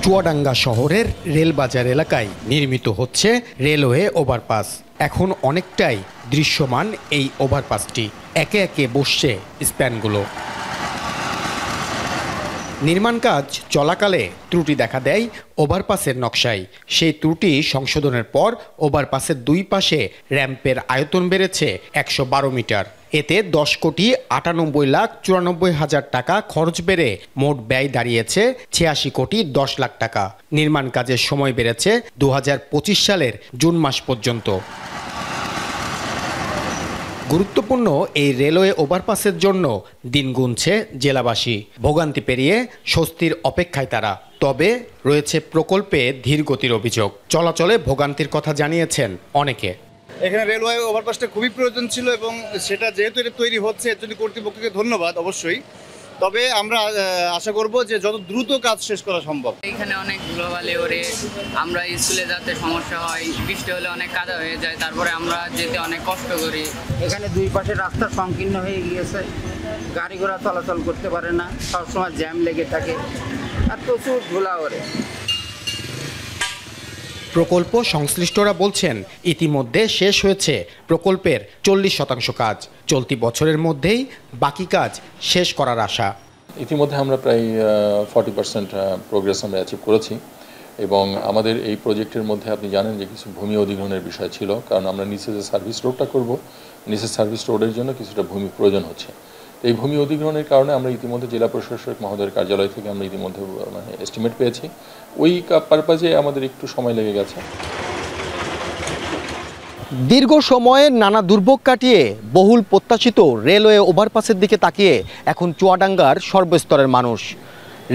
চুয়াডাঙ্গা শহরের রেলবাজার এলাকায় নির্মিত হচ্ছে রেলওয়ে ওভারপাস। এখন অনেকটাই দৃশ্যমান এই ওভারপাসটি, একে একে বসছে স্প্যানগুলো। নির্মাণ কাজ চলাকালে ত্রুটি দেখা দেয় ওভারপাসের নকশায়। সেই ত্রুটি সংশোধনের পর ওভারপাসের দুই পাশে র্যাম্পের আয়তন বেড়েছে ১১২ মিটার। এতে ১০,৯৪,৯৪,০০০ টাকা খরচ বেড়ে মোট ব্যয় দাঁড়িয়েছে ৮৬,১০,০০,০০০ টাকা। নির্মাণ কাজের সময় বেড়েছে ২০২৫ সালের জুন মাস পর্যন্ত। গুরুত্বপূর্ণ এই রেলওয়ে ওভারপাসের জন্য দিন গুনছে জেলাবাসী। ভোগান্তি পেরিয়ে স্বস্তির অপেক্ষায় তারা। তবে রয়েছে প্রকল্পে ধীরগতির অভিযোগ। চলাচলে ভোগান্তির কথা জানিয়েছেন অনেকে। এখানে রেলওয়ে ওভারপাসটা খুবই প্রয়োজন ছিল এবং সেটা যেহেতু এটা তৈরি হচ্ছে এর জন্য কর্তৃপক্ষকে ধন্যবাদ অবশ্যই। তবে আমরা আশা করব যে যত দ্রুত কাজ শেষ করা সম্ভব। এখানে অনেক ধুলোবালি ওরে, আমরা স্কুলে যেতে সমস্যা হয়, বৃষ্টি হলে অনেক কাদা হয়ে যায়, তারপরে আমরা যেতে অনেক কষ্ট করি। এখানে দুই পাশে রাস্তা সংকীর্ণ হয়ে গিয়েছে, গাড়ি ঘোড়া চলাচল করতে পারে না, সবসময় জ্যাম লেগে থাকে আর প্রচুর ধুলা ওরে। প্রকল্প সংশ্লিষ্টরা বলছেন ইতিমধ্যে শেষ হয়েছে প্রকল্পের ৪০% কাজ। চলতি বছরের মধ্যেই বাকি কাজ শেষ করার আশা। ইতিমধ্যে আমরা প্রায় 40% প্রোগ্রেস আমরা অ্যাচিভ করেছি এবং আমাদের এই প্রজেক্টের মধ্যে আপনি জানেন যে কিছু ভূমি অধিগ্রহণের বিষয় ছিল, কারণ আমরা নিচে যে সার্ভিস রোডটা করব, নিচের সার্ভিস রোডের জন্য কিছুটা ভূমি প্রয়োজন হচ্ছে। এই ভূমি অধিগ্রহণের কারণে আমরা ইতিমধ্যে জেলা প্রশাসক মহোদয়ের কার্যালয় থেকে আমরা ইতিমধ্যে এস্টিমেট পেয়েছি। ওই পারপাজে আমাদের একটু সময় লেগে গেছে। দীর্ঘ সময়ের নানা দুর্ভোগ কাটিয়ে বহুল প্রত্যাশিত রেলওয়ে ওভারপাসের দিকে তাকিয়ে এখন চুয়াডাঙ্গার সর্বস্তরের মানুষ।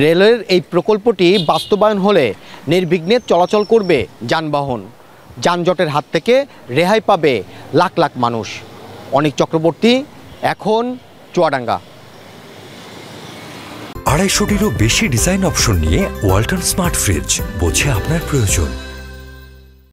রেলের এই প্রকল্পটি বাস্তবায়ন হলে নির্বিঘ্নে চলাচল করবে যানবাহন। যানজটের হাত থেকে রেহাই পাবে লাখ লাখ মানুষ। অনিক চক্রবর্তী, এখন চুয়াডাঙ্গা। ২৫০টিরও বেশি ডিজাইন অপশন নিয়ে ওয়ালটন স্মার্ট ফ্রিজ, বোঝে আপনার প্রয়োজন।